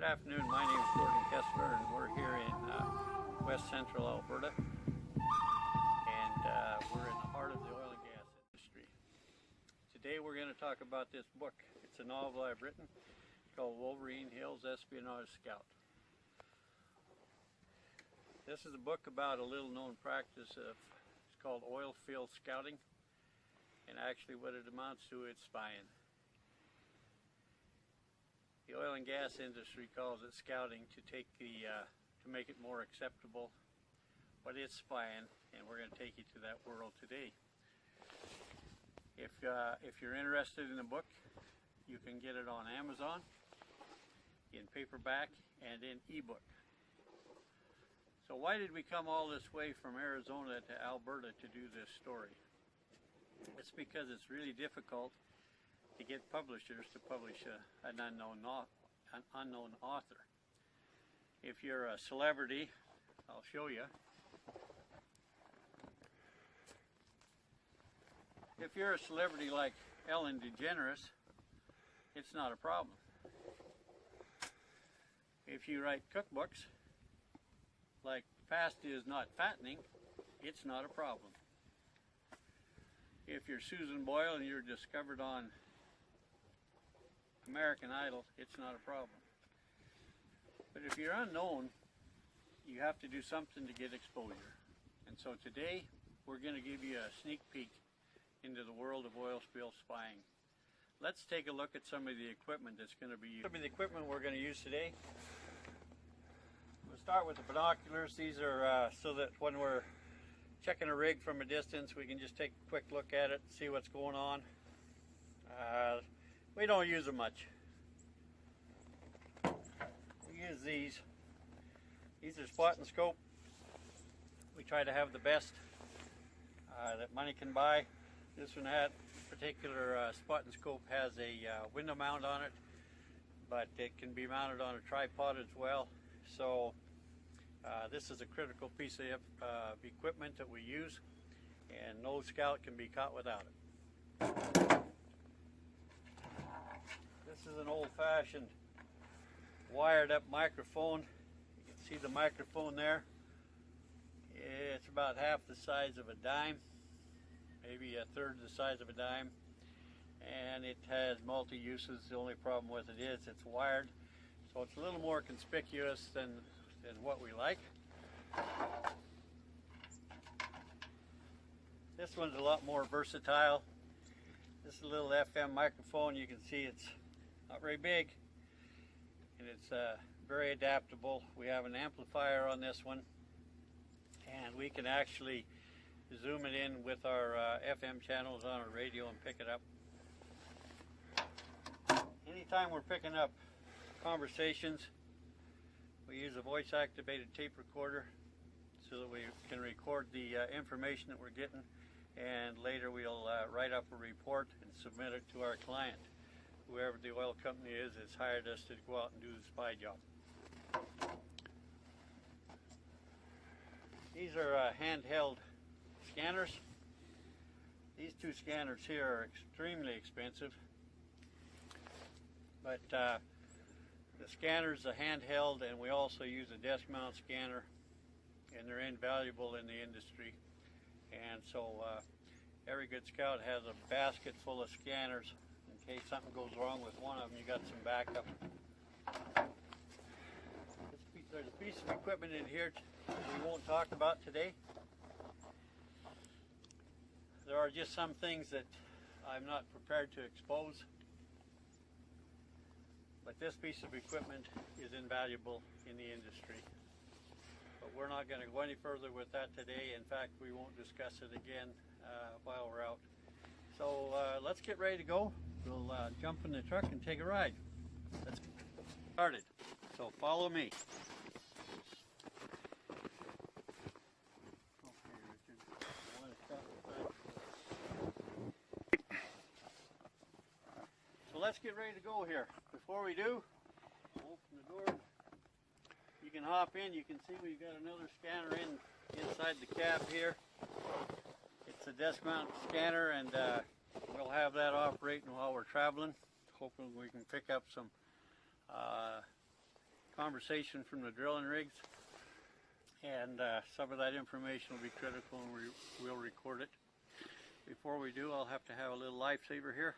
Good afternoon, my name is Gordon Kessler and we're here in west central Alberta, and we're in the heart of the oil and gas industry. Today we're going to talk about this book. It's a novel I've written called Wolverine Hill's Espionage Scout. This is a book about a little known practice it's called oilfield scouting, and actually what it amounts to is spying. The oil and gas industry calls it scouting to make it more acceptable, but it's spying, and we're going to take you to that world today. If you're interested in the book, you can get it on Amazon, in paperback, and in ebook. So why did we come all this way from Arizona to Alberta to do this story? It's because it's really difficult to get publishers to publish an unknown author. If you're a celebrity, I'll show you. If you're a celebrity like Ellen DeGeneres, it's not a problem. If you write cookbooks like Pasta is Not Fattening, it's not a problem. If you're Susan Boyle and you're discovered on American Idol, it's not a problem. But if you're unknown, you have to do something to get exposure. And so today, we're going to give you a sneak peek into the world of oilfield spying. Let's take a look at some of the equipment that's going to be used. Some of the equipment we're going to use today. We'll start with the binoculars. These are so that when we're checking a rig from a distance, we can just take a quick look at it, see what's going on. We don't use them much. We use these. These are spot and scope. We try to have the best that money can buy. This one, that particular spot and scope has a window mount on it, but it can be mounted on a tripod as well. So this is a critical piece of equipment that we use, and no scout can be caught without it. This is an old-fashioned wired-up microphone. You can see the microphone there. It's about half the size of a dime, maybe a third the size of a dime, and it has multi-uses. The only problem with it is it's wired, so it's a little more conspicuous than what we like. This one's a lot more versatile. This is a little FM microphone. You can see it's not very big, and it's very adaptable. We have an amplifier on this one, and we can actually zoom it in with our FM channels on our radio and pick it up. Anytime we're picking up conversations, we use a voice-activated tape recorder so that we can record the information that we're getting, and later we'll write up a report and submit it to our client. Whoever the oil company is has hired us to go out and do the spy job. These are handheld scanners. These two scanners here are extremely expensive, but the scanner's a handheld, and we also use a desk mount scanner, and they're invaluable in the industry. And so every good scout has a basket full of scanners. In case something goes wrong with one of them, you got some backup. There's a piece of equipment in here we won't talk about today. There are just some things that I'm not prepared to expose, but this piece of equipment is invaluable in the industry. But we're not going to go any further with that today. In fact, we won't discuss it again while we're out. So let's get ready to go. We'll jump in the truck and take a ride. Let's get started. So follow me. So let's get ready to go here. Before we do, open the door. You can hop in. You can see we've got another scanner inside the cab here. It's a desk mount scanner, and we'll have that operating while we're traveling. Hoping we can pick up some conversation from the drilling rigs, and some of that information will be critical, and we'll record it. Before we do, I'll have to have a little lifesaver here.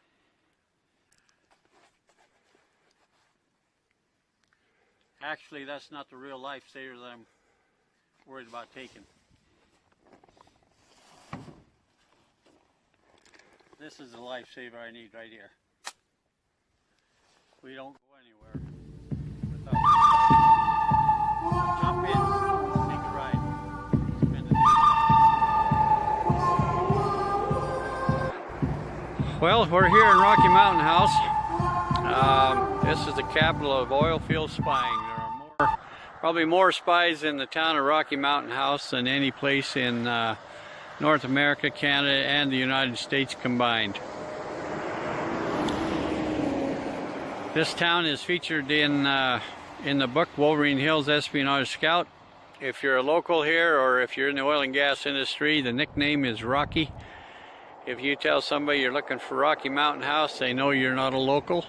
Actually, that's not the real lifesaver that I'm worried about taking. This is the lifesaver I need right here. We don't go anywhere without jump in, take a ride, spend the day. Well, we're here in Rocky Mountain House. This is the capital of Oilfield Spying. There are probably more spies in the town of Rocky Mountain House than any place in North America, Canada, and the United States combined. This town is featured in the book Wolverine Hills Espionage Scout. If you're a local here or if you're in the oil and gas industry, the nickname is Rocky. If you tell somebody you're looking for Rocky Mountain House, they know you're not a local,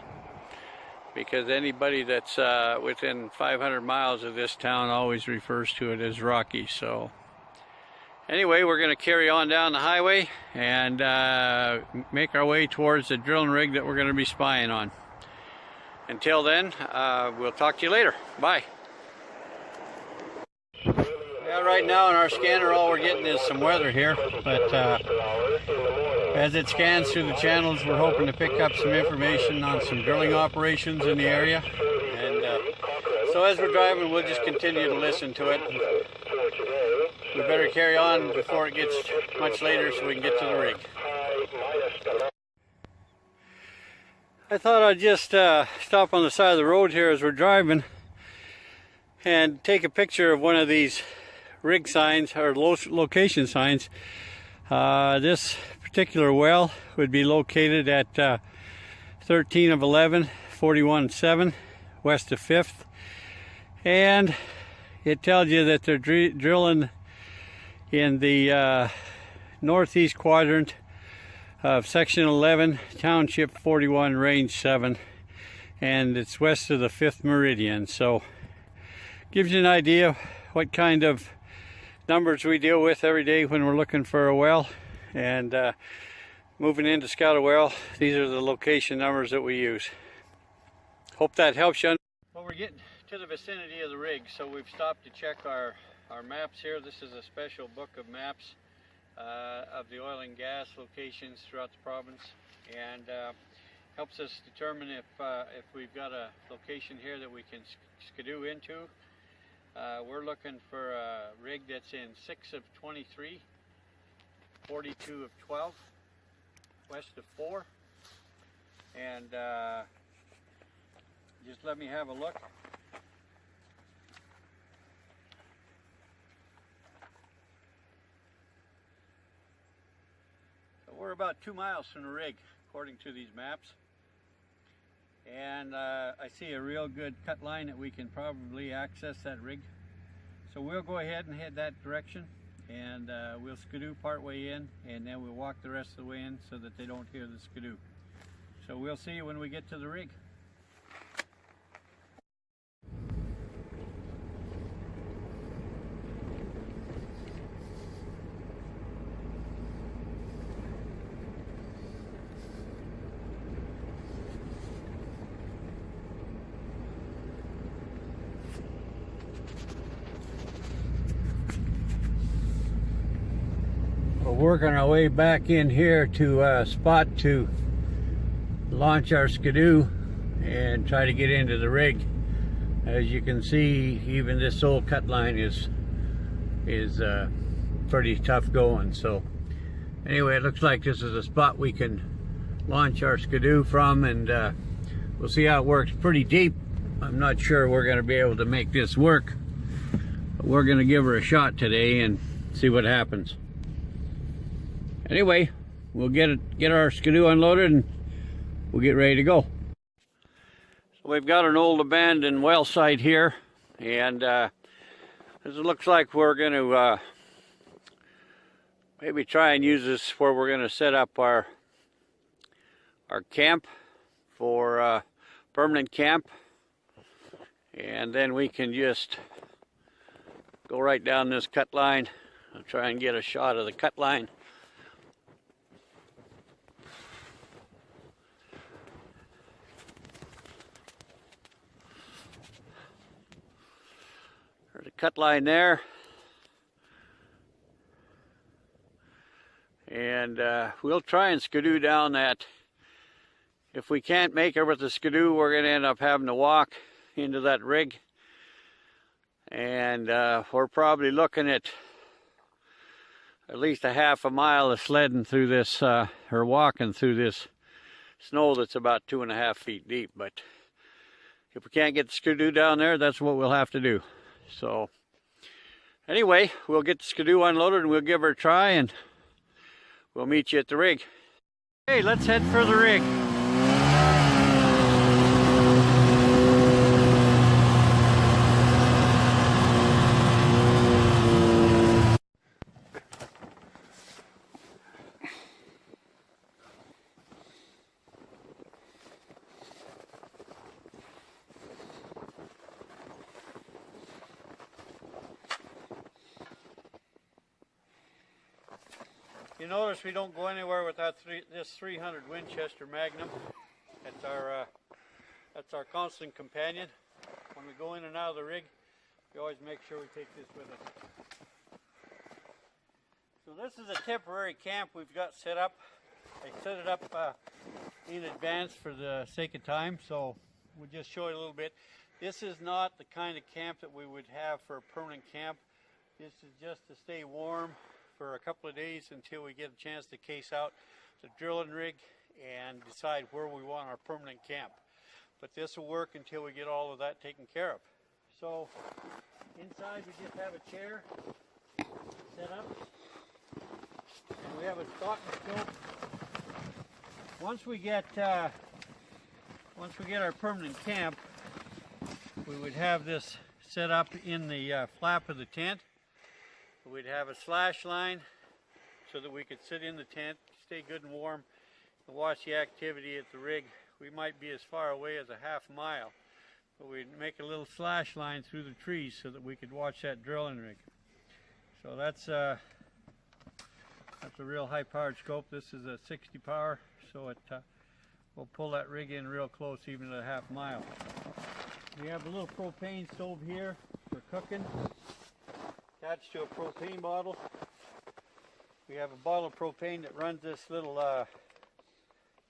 because anybody that's within 500 miles of this town always refers to it as Rocky. So anyway, we're going to carry on down the highway and make our way towards the drilling rig that we're going to be spying on. Until then, we'll talk to you later. Bye. Yeah, right now in our scanner all we're getting is some weather here, but as it scans through the channels, we're hoping to pick up some information on some drilling operations in the area. And so as we're driving, we'll just continue to listen to it. We better carry on before it gets much later so we can get to the rig. I thought I'd just stop on the side of the road here as we're driving and take a picture of one of these rig signs or location signs. This particular well would be located at 13 of 11, 41-7, west of 5th. And it tells you that they're drilling in the northeast quadrant of section 11, township 41, range 7, and it's west of the 5th meridian. So gives you an idea what kind of numbers we deal with every day when we're looking for a well. And moving in to scout a well, these are the location numbers that we use. Hope that helps you. Well, we're getting to the vicinity of the rig, so we've stopped to check our maps here. This is a special book of maps of the oil and gas locations throughout the province, and helps us determine if we've got a location here that we can skidoo into. We're looking for a rig that's in 6 of 23, 42 of 12, west of 4, and just let me have a look. We're about 2 miles from the rig, according to these maps. And I see a real good cut line that we can probably access that rig. So we'll go ahead and head that direction, and we'll skidoo part way in, and then we'll walk the rest of the way in so that they don't hear the skidoo. So we'll see you when we get to the rig. Working our way back in here to a spot to launch our skidoo and try to get into the rig. As you can see, even this old cut line is pretty tough going. So anyway, it looks like this is a spot we can launch our skidoo from, and we'll see how it works. Pretty deep. I'm not sure we're going to be able to make this work, but we're going to give her a shot today and see what happens. Anyway, we'll get our skidoo unloaded and we'll get ready to go. So we've got an old abandoned well site here, and it looks like we're going to maybe try and use this where we're going to set up our camp for permanent camp. And then we can just go right down this cut line. I'll try and get a shot of the cut line. There's a cut line there. And we'll try and skidoo down that. If we can't make it with the skidoo, we're going to end up having to walk into that rig. And we're probably looking at least a half a mile of sledding through this, or walking through this snow that's about 2.5 feet deep. But if we can't get the skidoo down there, that's what we'll have to do. So anyway, we'll get the skidoo unloaded and we'll give her a try, and we'll meet you at the rig. Hey, let's head for the rig. You notice we don't go anywhere without this 300 Winchester Magnum. That's our constant companion. When we go in and out of the rig, we always make sure we take this with us. So this is a temporary camp we've got set up. I set it up in advance for the sake of time, so we'll just show you a little bit. This is not the kind of camp that we would have for a permanent camp. This is just to stay warm for a couple of days until we get a chance to case out the drilling rig and decide where we want our permanent camp. But this will work until we get all of that taken care of. So inside we just have a chair set up, and we have a spot and scope. Once we get our permanent camp, we would have this set up in the flap of the tent. We'd have a slash line so that we could sit in the tent, stay good and warm, and watch the activity at the rig. We might be as far away as a half mile, but we'd make a little slash line through the trees so that we could watch that drilling rig. So that's a real high-powered scope. This is a 60 power, so it will pull that rig in real close, even at a half mile. We have a little propane stove here for cooking, attached to a propane bottle. We have a bottle of propane that runs this little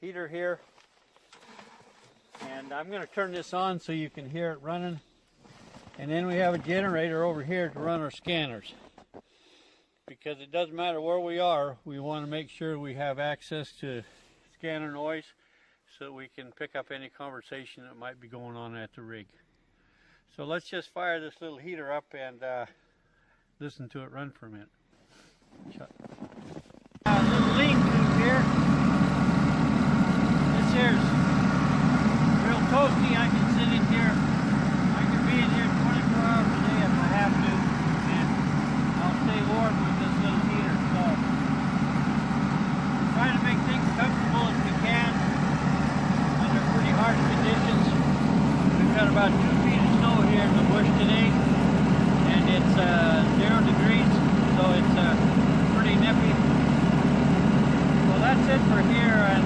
heater here. And I'm going to turn this on so you can hear it running. And then we have a generator over here to run our scanners. Because it doesn't matter where we are, we want to make sure we have access to scanner noise so that we can pick up any conversation that might be going on at the rig. So let's just fire this little heater up and listen to it run for a minute. Shut. Little lean tube here. This here's real toasty. I can sit in here. I can be in here 24 hours a day if I have to, and I'll stay warm with this little heater. So we're trying to make things comfortable as we can under pretty harsh conditions. We've got about 2 feet of snow here in the bush today. It's 0 degrees, so it's pretty nippy. Well, that's it for here, and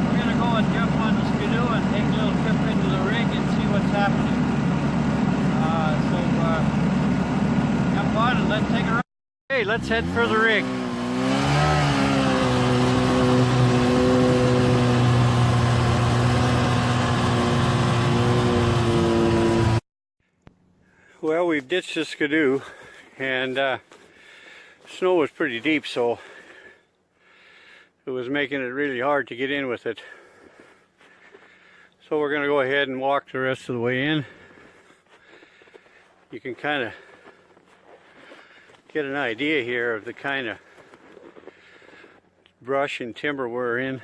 we're going to go and jump on the skidoo and take a little trip into the rig and see what's happening. Jump on and let's take a ride. Hey, let's head for the rig. Well, we've ditched the skidoo, and snow was pretty deep, so it was making it really hard to get in with it. So we're going to go ahead and walk the rest of the way in. You can kind of get an idea here of the kind of brush and timber we're in.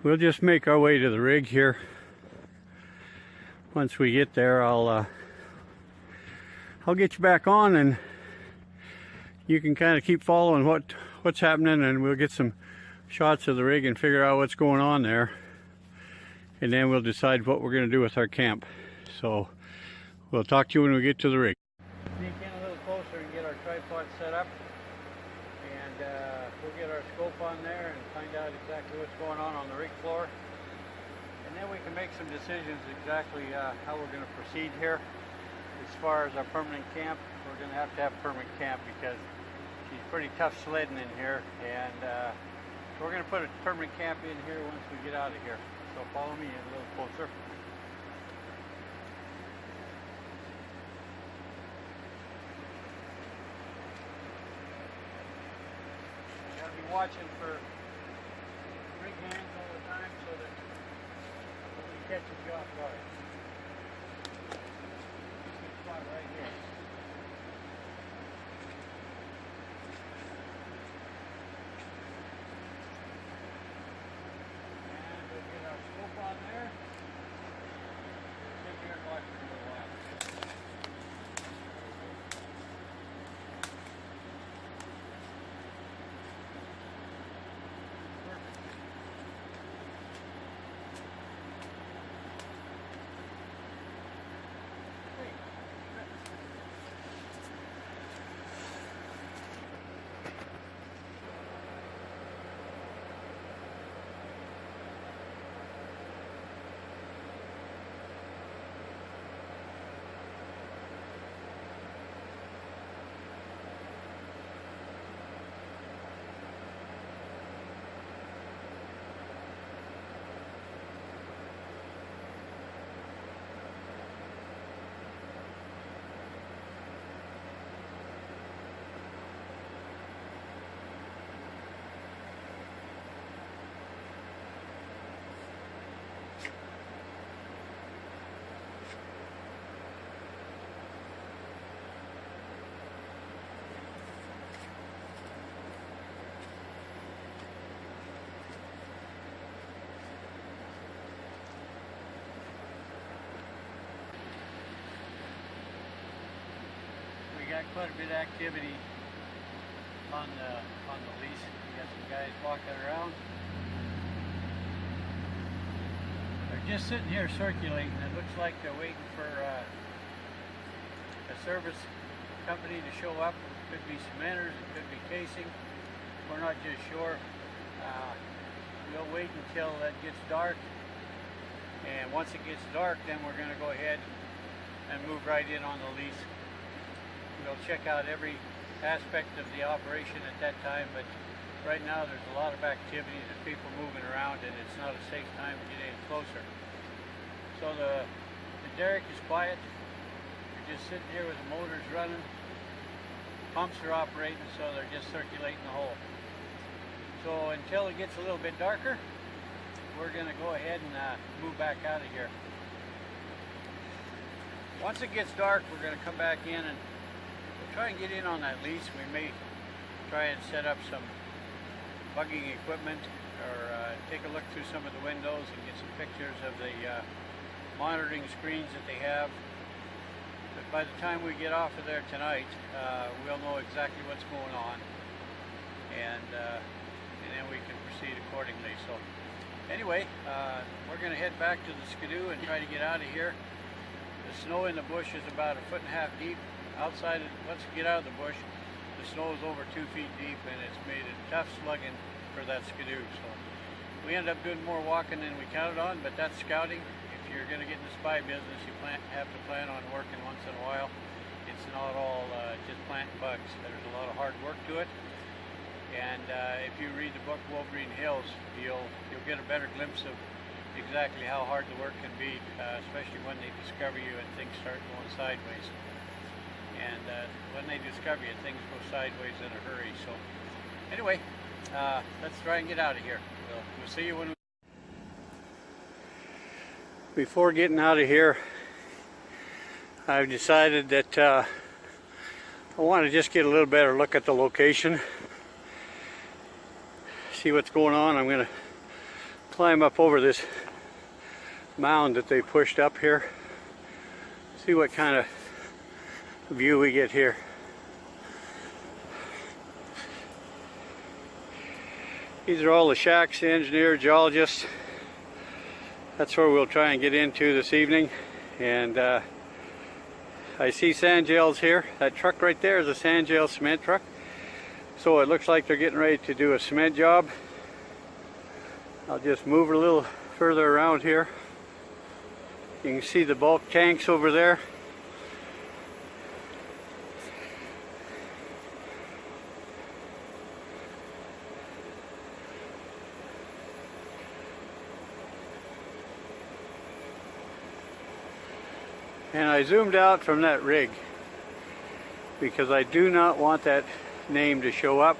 We'll just make our way to the rig here. Once we get there, I'll get you back on, and you can kind of keep following what's happening, and we'll get some shots of the rig and figure out what's going on there. and then we'll decide what we're going to do with our camp. So we'll talk to you when we get to the rig. Sneak in a little closer and get our tripod set up, and we'll get our scope on there and find out exactly what's going on the rig floor, and then we can make some decisions exactly how we're going to proceed here. As far as our permanent camp, we're going to have permanent camp because she's pretty tough sledding in here, and so we're going to put a permanent camp in here once we get out of here. So follow me in a little closer. You got to be watching for rig hands all the time so that nobody catches you off guard. Good spot right here. On there. Sit here and watch for a little while. Perfect. Hey. Got quite a bit of activity on the lease. We got some guys walking around. They're just sitting here circulating. It looks like they're waiting for a service company to show up. It could be cementers, it could be casing. We're not just sure. We'll wait until it gets dark, and once it gets dark, then we're going to go ahead and move right in on the lease. We'll check out every aspect of the operation at that time, but right now there's a lot of activity, there's people moving around, and it's not a safe time to get any closer. So the derrick is quiet. We're just sitting here with the motors running. Pumps are operating, so they're just circulating the hole. So until it gets a little bit darker, we're going to go ahead and move back out of here. Once it gets dark, we're going to come back in and try and get in on that lease. We may try and set up some bugging equipment, or take a look through some of the windows and get some pictures of the monitoring screens that they have. But by the time we get off of there tonight, we'll know exactly what's going on, and then we can proceed accordingly. So anyway, we're going to head back to the skidoo and try to get out of here. The snow in the bush is about 1.5 feet deep. Outside, once you get out of the bush, the snow is over 2 feet deep, and it's made it tough slugging for that skidoo. So we ended up doing more walking than we counted on, but that's scouting. If you're going to get in the spy business, you have to plan on working once in a while. It's not all just planting bugs. There's a lot of hard work to it. And if you read the book Wolverine Hills, you'll get a better glimpse of exactly how hard the work can be, especially when they discover you and things start going sideways. And when they discover you, things go sideways in a hurry. So anyway, let's try and get out of here. We'll see you when we... Before getting out of here, I've decided that I want to just get a little better look at the location, see what's going on. I'm going to climb up over this mound that they pushed up here, see what kind of view we get here. These are all the shacks, the engineer, geologists. That's where we'll try and get into this evening. And I see sand gels here. That truck right there is a sand gel cement truck. So it looks like they're getting ready to do a cement job. I'll just move a little further around here. You can see the bulk tanks over there. And I zoomed out from that rig because I do not want that name to show up.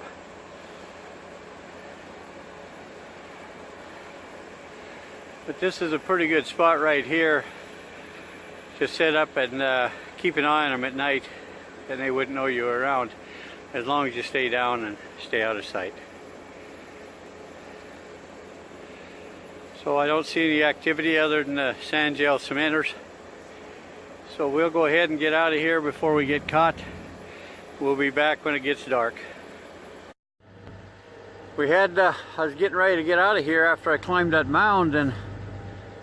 But this is a pretty good spot right here to set up and keep an eye on them at night, and they wouldn't know you were around as long as you stay down and stay out of sight. So I don't see any activity other than the sand gel cementers. So we'll go ahead and get out of here before we get caught. We'll be back when it gets dark. I was getting ready to get out of here after I climbed that mound, and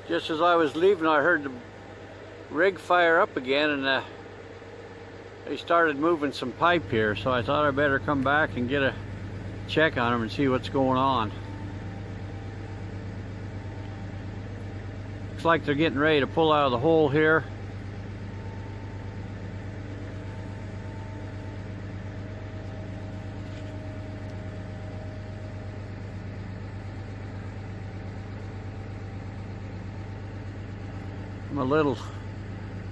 just as I was leaving I heard the rig fire up again, and they started moving some pipe here, so I thought I better come back and get a check on them and see what's going on. Looks like they're getting ready to pull out of the hole here.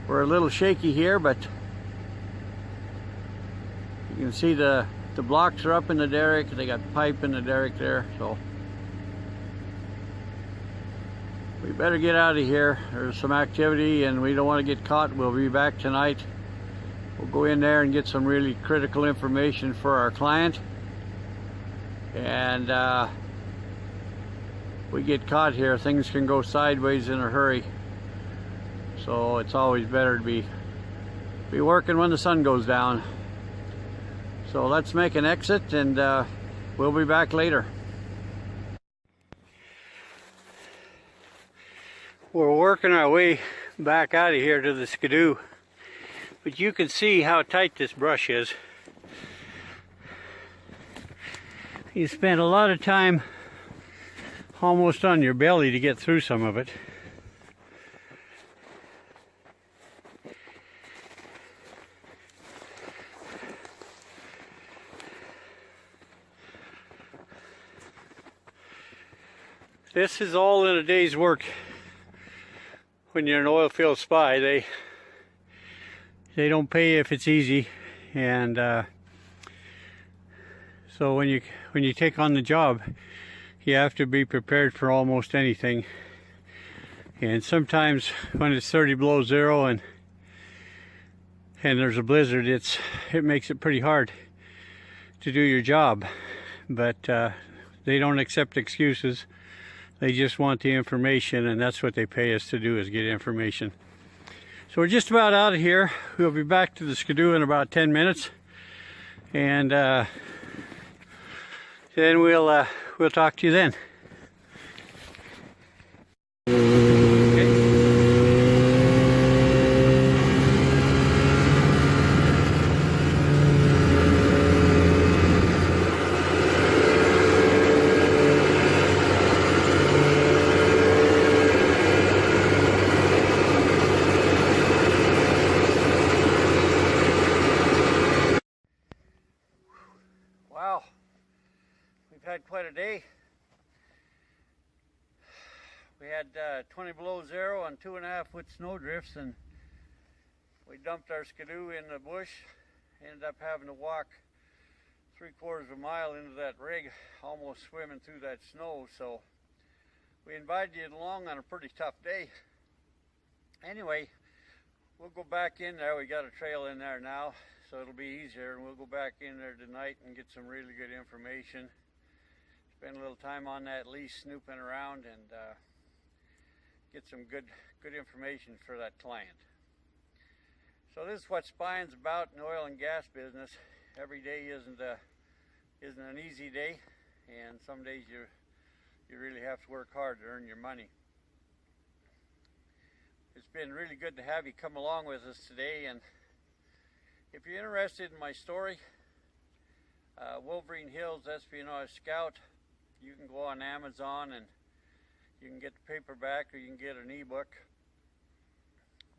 We're a little shaky here, but you can see the blocks are up in the derrick. They got pipe in the derrick there, so we better get out of here. There's some activity and we don't want to get caught. We'll be back tonight. We'll go in there and get some really critical information for our client, and we get caught here, things can go sideways in a hurry. So it's always better to be working when the sun goes down. So let's make an exit, and we'll be back later. We're working our way back out of here to the skidoo, but you can see how tight this brush is. You spend a lot of time almost on your belly to get through some of it. This is all in a day's work. When you're an oil field spy, they don't pay if it's easy, and so when you take on the job, you have to be prepared for almost anything. And sometimes when it's 30 below zero and there's a blizzard, it makes it pretty hard to do your job. But they don't accept excuses. They just want the information, and that's what they pay us to do, is get information. So we're just about out of here. We'll be back to the skidoo in about 10 minutes, and then we'll talk to you then. Wow, we've had quite a day. We had 20 below zero and 2.5 foot snow drifts, and we dumped our skidoo in the bush. Ended up having to walk 3/4 of a mile into that rig, almost swimming through that snow. So we invited you along on a pretty tough day. Anyway, we'll go back in there. We got a trail in there now, so it'll be easier, and we'll go back in there tonight and get some really good information. Spend a little time on that lease, snooping around, and get some good information for that client. So this is what spying's about in the oil and gas business. Every day isn't an easy day, and some days you really have to work hard to earn your money. It's been really good to have you come along with us today, and if you're interested in my story, Wolverine Hills Espionage Scout, you can go on Amazon and you can get the paperback or you can get an ebook.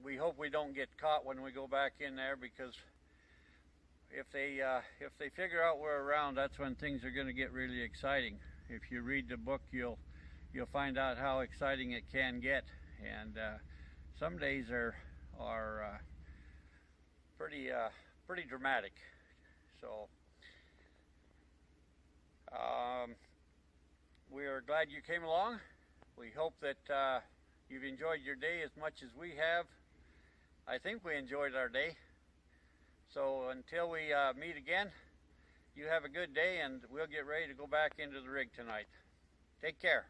We hope we don't get caught when we go back in there, because if they figure out we're around, that's when things are going to get really exciting. If you read the book, you'll find out how exciting it can get, and some days are pretty dramatic. So we are glad you came along. We hope that you've enjoyed your day as much as we have. I think we enjoyed our day. So until we meet again, you have a good day, and we'll get ready to go back into the rig tonight. Take care.